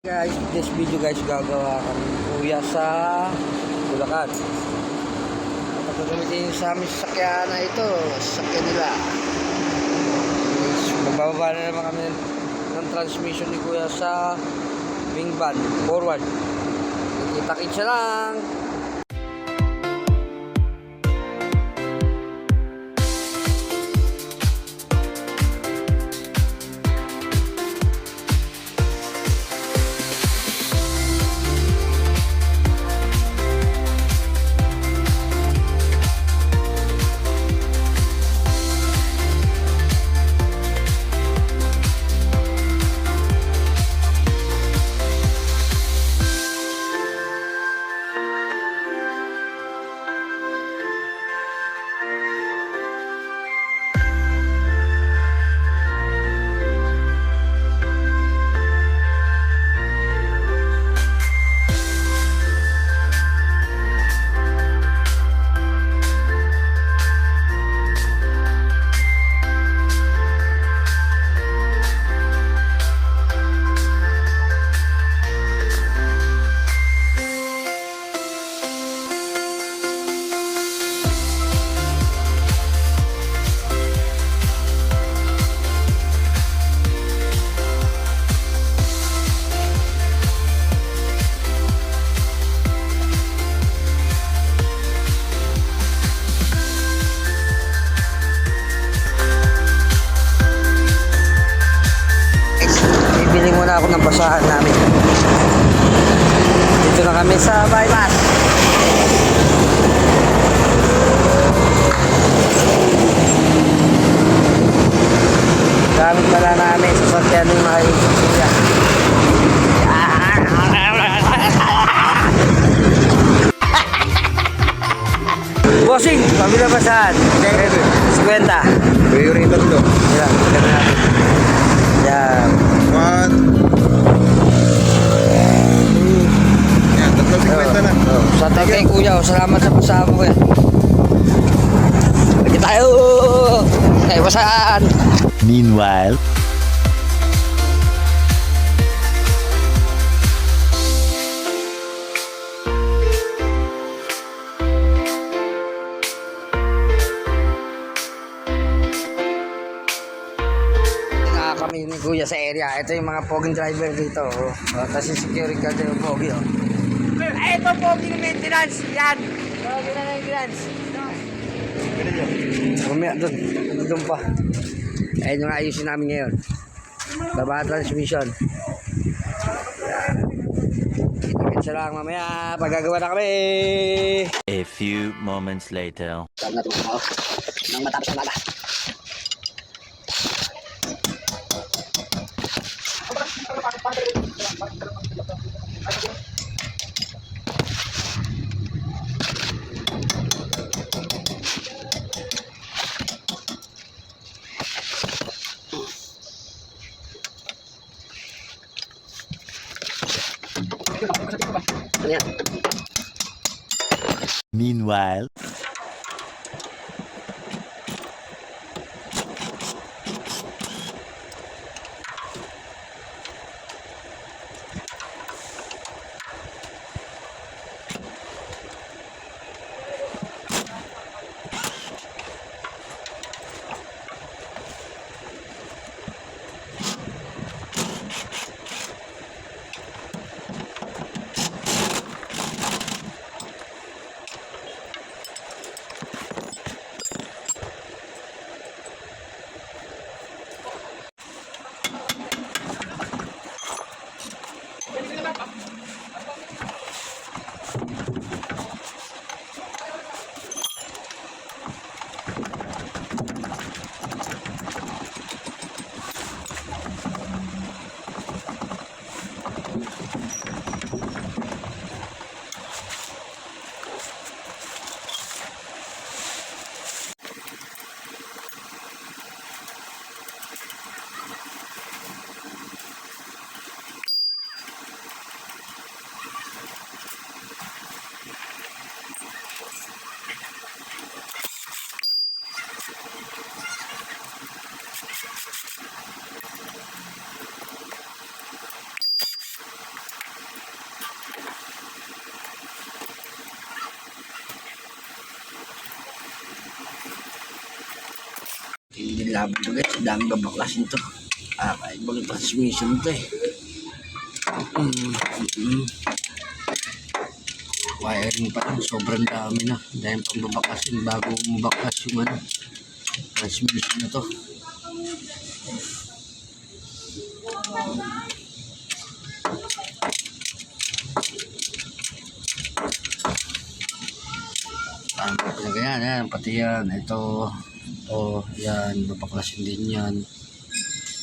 Guys, this video guys gagawa kami ng kuya sa Bulacan. At gagamitin sa aming sasakyan na ito, sasakyan nila. Magbababa na naman kami ng transmission ni kuya sa wing van, forward. Kita-kitsa lang. Bibili muna ako ng basahan namin. Dito na kami sa bypass. Gamit pala namin sa sasakyan ng mga kuya. Bossing, pamila basahan. 50. Pwede rin tatlo. Yan, gano'n natin. Yan. Yan, tatlo 50 na. Sa kay kuya, salamat sa pasama ko. Lagi tayo. Ay, basahan. Meanwhile, kami ni kuya sa area. Ito yung mga poging driver dito. Kasi security guard yung pogi. Ito pogi ng maintenance. Yan. Pogi na maintenance. Mamaya doon. Doon pa. Ayun yung ayusin namin ngayon. Baba transmission. Kita lang mamaya. Pagagawa na kami. a few moments later. Saan na ito? Nang matapos na baga. Ayan. Meanwhile, laban to guys. Dami babaklasin to. Kahit bagay transmission to eh. Wiring pa lang, sobrang dami na. Dahil pang babaklasin bago mabaklas yung transmission na to. Yan, pati yan, ito, yan, babaklasin din yan,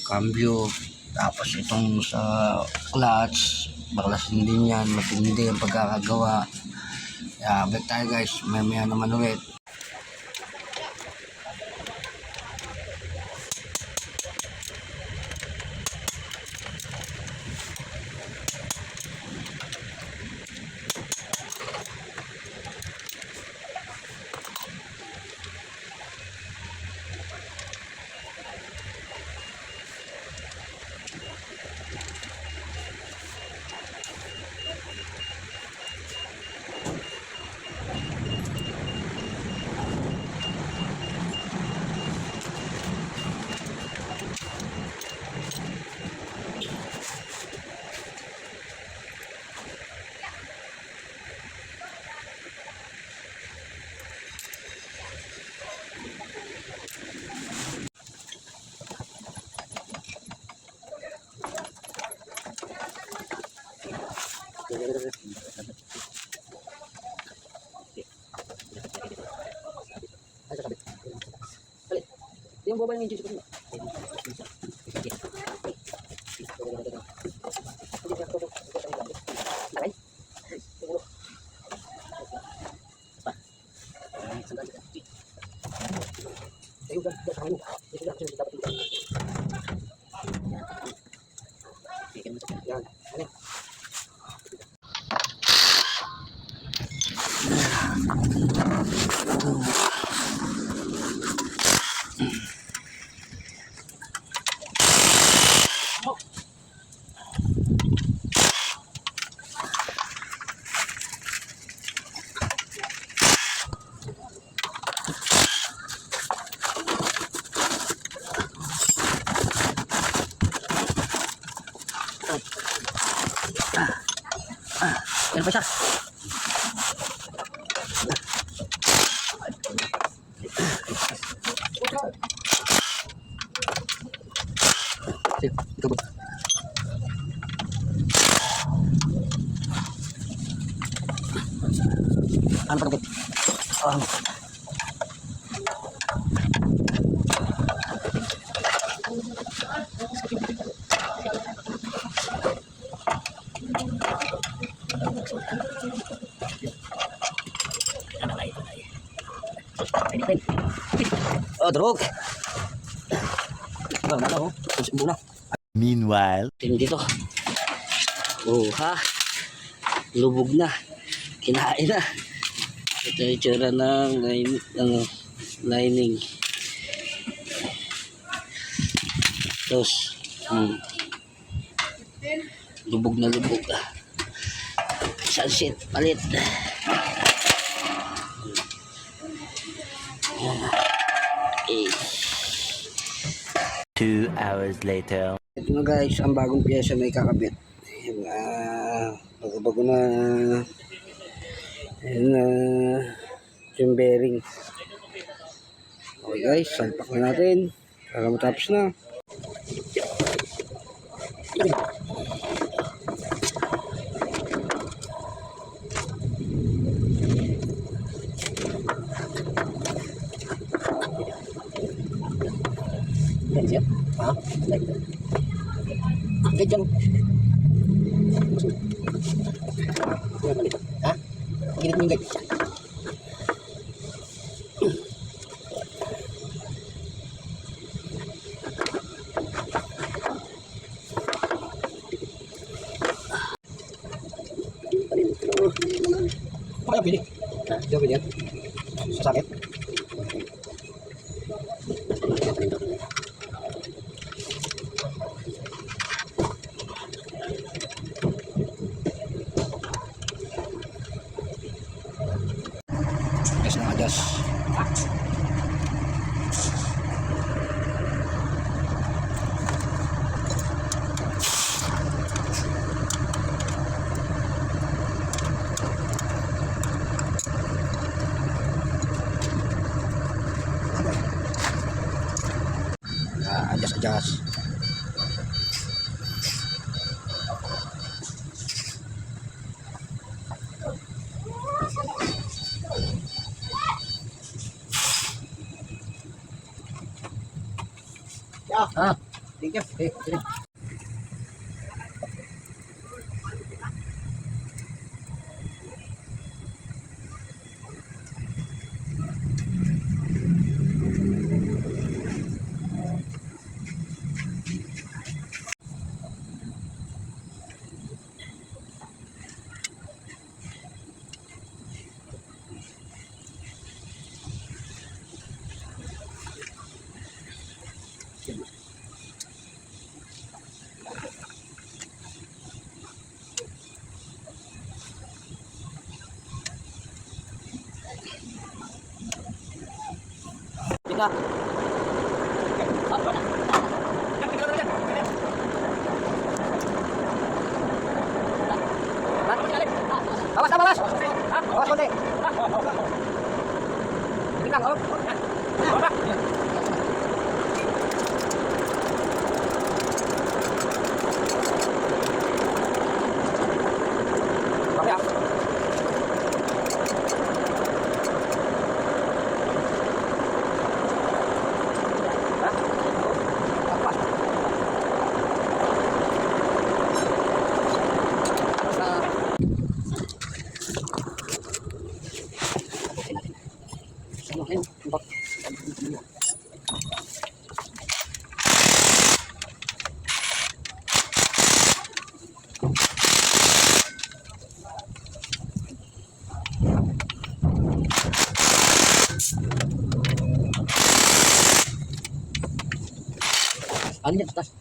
cambio, tapos itong sa clutch, baklasin din yan, matindi ang pagkakagawa. Balik tayo guys, maya naman ulit. Yung boba yung juice ko. Yan pa siya. Ito ba? Ano pa kapit? Drog. Meanwhile, Tingin dito. Ha? Lubog na. Kinain na. Ito yung tsura ng lining. Tapos, lubog na lubog. Sunset, palit. Okay. 2 hours later. Ito na guys, ang bagong pyesa na ikakabit. Bago na yung bearing. Okay guys, salpak na natin para matapos na. Gilid mo guys. Pakai pilih. Nah, dia pilih. Sakit. Guys, nakadas. Ah, thank you. Ika. Bawas na, bawas! Bawas konti! Tingnan, oh! Mamaya. Ano yan? Tas.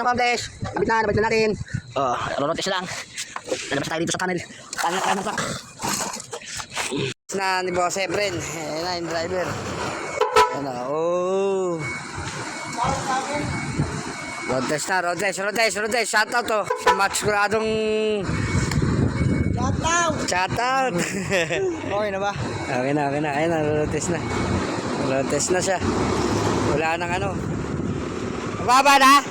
Pamdes, kapit na natin. Oh, ronotes lang. Lalabas tayo dito sa tunnel. Tunnel pa. Na ni Boss Efren. Ayan na, yung driver. Ayan na, oh. Road test na, road test. Shout out to. Sa match kuradong... Shout out. Okay na ba? Okay na. Ayan na, road test na. Road test na siya. Wala nang ano. Mababa na.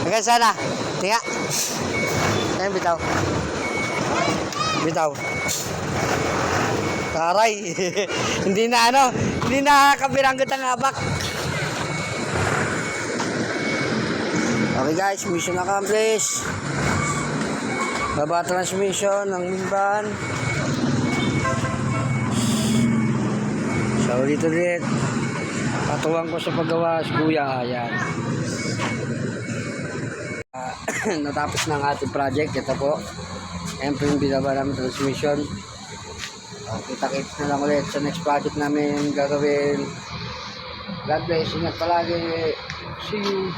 Hanggang sana. Tinga. Ayan, bitaw. Taray. Hindi na kabiranggot ang habak. Okay guys, mission accomplished. Baba transmission ng minban. So ulit. Patuwang ko sa paggawa sa kuya. Ayan. Natapos na ang ating project. Ito po. Ayan po yung binaba namin transmission. Kita-kits na lang ulit sa next project namin gagawin. God bless. Ingat palagi. See you.